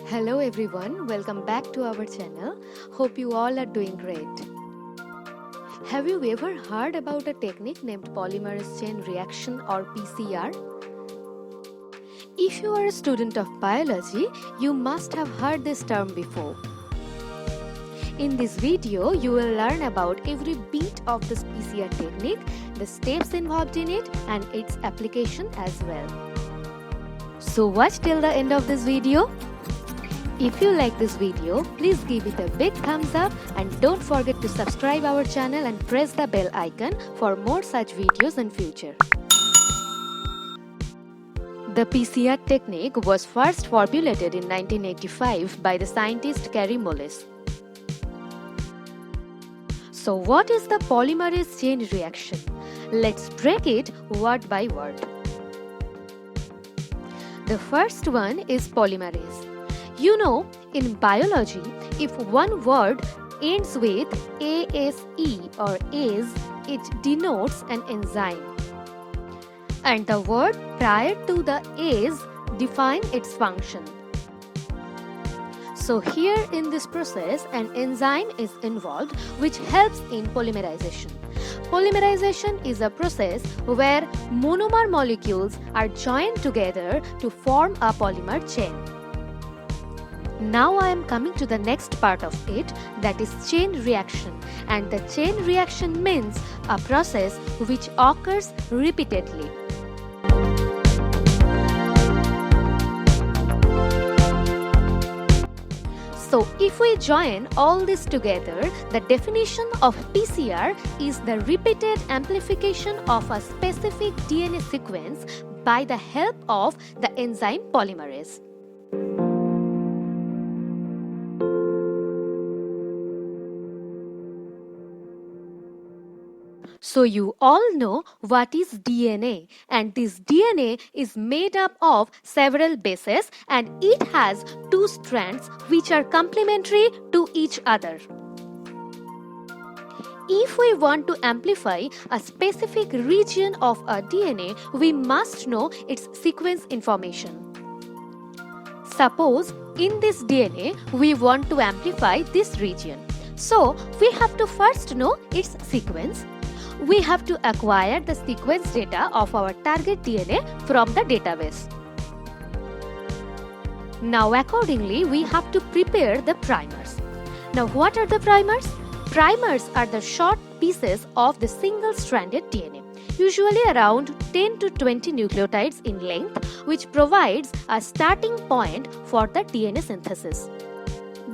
Hello everyone, welcome back to our channel. Hope you all are doing great. Have you ever heard about a technique named polymerase chain reaction or PCR? If you are a student of biology, you must have heard this term before. In this video, you will learn about every beat of this PCR technique, the steps involved in it, and its application as well. So watch till the end of this video. If you like this video, please give it a big thumbs up and don't forget to subscribe our channel and press the bell icon for more such videos in future. The PCR technique was first formulated in 1985 by the scientist Kary Mullis. So what is the polymerase chain reaction? Let's break it word by word. The first one is polymerase. You know, in biology, if one word ends with ASE or ASE, it denotes an enzyme. And the word prior to the ASE defines its function. So here in this process, an enzyme is involved which helps in polymerization. Polymerization is a process where monomer molecules are joined together to form a polymer chain. Now I am coming to the next part of it, that is chain reaction, and the chain reaction means a process which occurs repeatedly. So if we join all this together, the definition of PCR is the repeated amplification of a specific DNA sequence by the help of the enzyme polymerase. So you all know what is DNA, and this DNA is made up of several bases and it has two strands which are complementary to each other. If we want to amplify a specific region of a DNA, we must know its sequence information. Suppose in this DNA we want to amplify this region. So we have to first know its sequence. We have to acquire the sequence data of our target DNA from the database. Now accordingly, we have to prepare the primers. Now what are the primers? Primers are the short pieces of the single-stranded DNA, usually around 10 to 20 nucleotides in length, which provides a starting point for the DNA synthesis.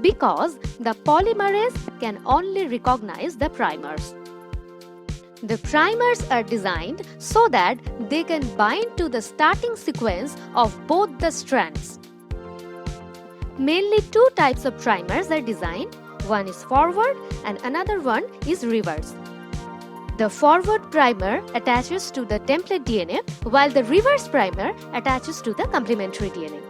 Because the polymerase can only recognize the primers. The primers are designed so that they can bind to the starting sequence of both the strands. Mainly two types of primers are designed. One is forward and another one is reverse. The forward primer attaches to the template DNA while the reverse primer attaches to the complementary DNA.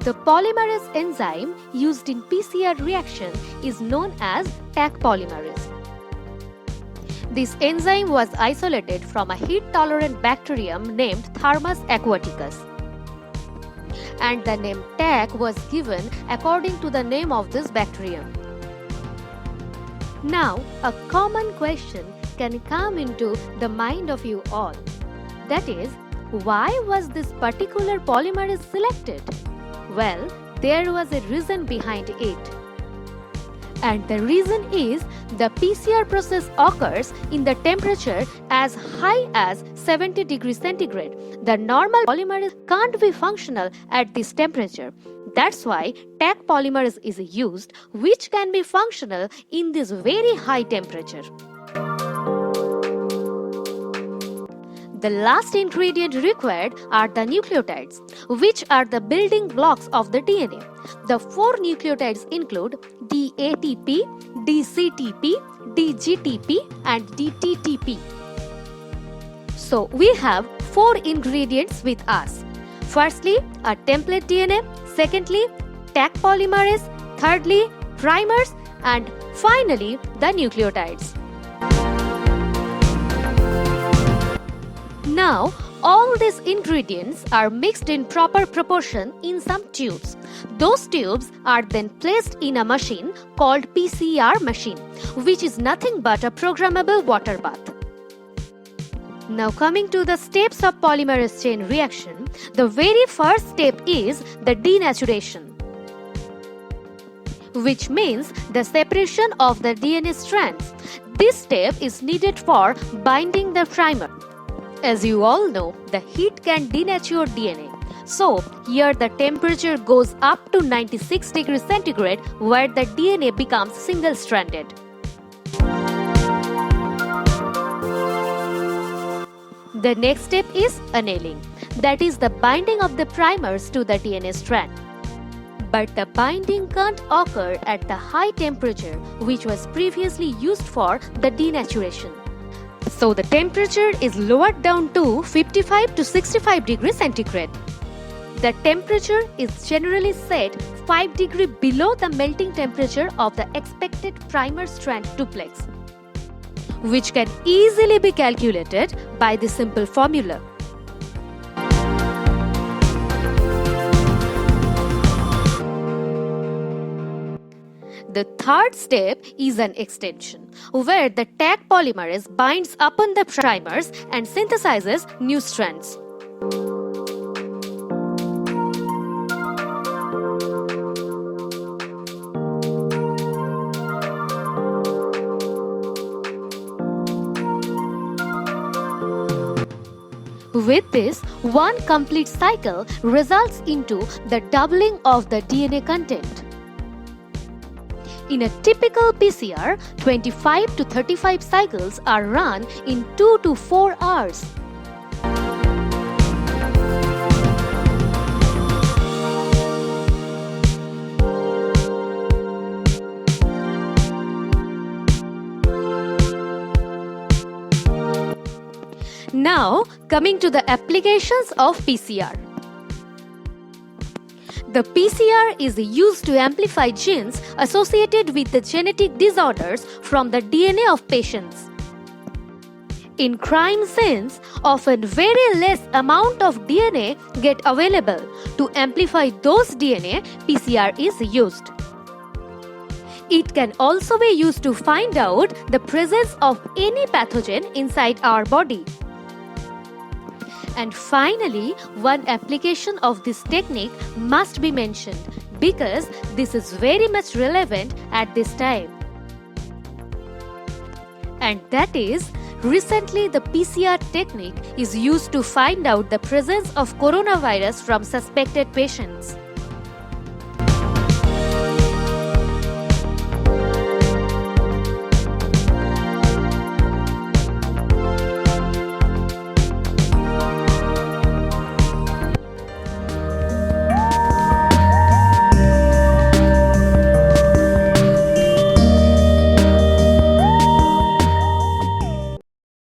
The polymerase enzyme used in PCR reaction is known as Taq polymerase. This enzyme was isolated from a heat-tolerant bacterium named Thermus aquaticus. And the name Taq was given according to the name of this bacterium. Now, a common question can come into the mind of you all. That is, why was this particular polymerase selected? Well, there was a reason behind it. And the reason is the PCR process occurs in the temperature as high as 70 degrees centigrade. The normal polymerase can't be functional at this temperature. That's why Taq polymerase is used, which can be functional in this very high temperature. The last ingredient required are the nucleotides, which are the building blocks of the DNA. The four nucleotides include DATP, DCTP, DGTP, and DTTP. So we have four ingredients with us. Firstly, a template DNA. Secondly, Taq polymerase. Thirdly, primers. And finally, the nucleotides. Now, All these ingredients are mixed in proper proportion in some tubes. Those tubes are then placed in a machine called PCR machine, which is nothing but a programmable water bath. Now coming to the steps of polymerase chain reaction, the very first step is the denaturation, which means the separation of the DNA strands. This step is needed for binding the primer. As you all know, the heat can denature DNA. So, here the temperature goes up to 96 degrees centigrade where the DNA becomes single-stranded. The next step is annealing, that is the binding of the primers to the DNA strand. But the binding can't occur at the high temperature which was previously used for the denaturation. So the temperature is lowered down to 55 to 65 degrees centigrade. The temperature is generally set 5 degrees below the melting temperature of the expected primer strand duplex, which can easily be calculated by the simple formula. The third step is an extension, where the Taq polymerase binds upon the primers and synthesizes new strands. With this, one complete cycle results into the doubling of the DNA content. In a typical PCR, 25 to 35 cycles are run in 2 to 4 hours. Now, coming to the applications of PCR. The PCR is used to amplify genes associated with the genetic disorders from the DNA of patients. In crime scenes, often very less amount of DNA get available. To amplify those DNA, PCR is used. It can also be used to find out the presence of any pathogen inside our body. And finally, one application of this technique must be mentioned because this is very much relevant at this time. And that is, recently the PCR technique is used to find out the presence of coronavirus from suspected patients.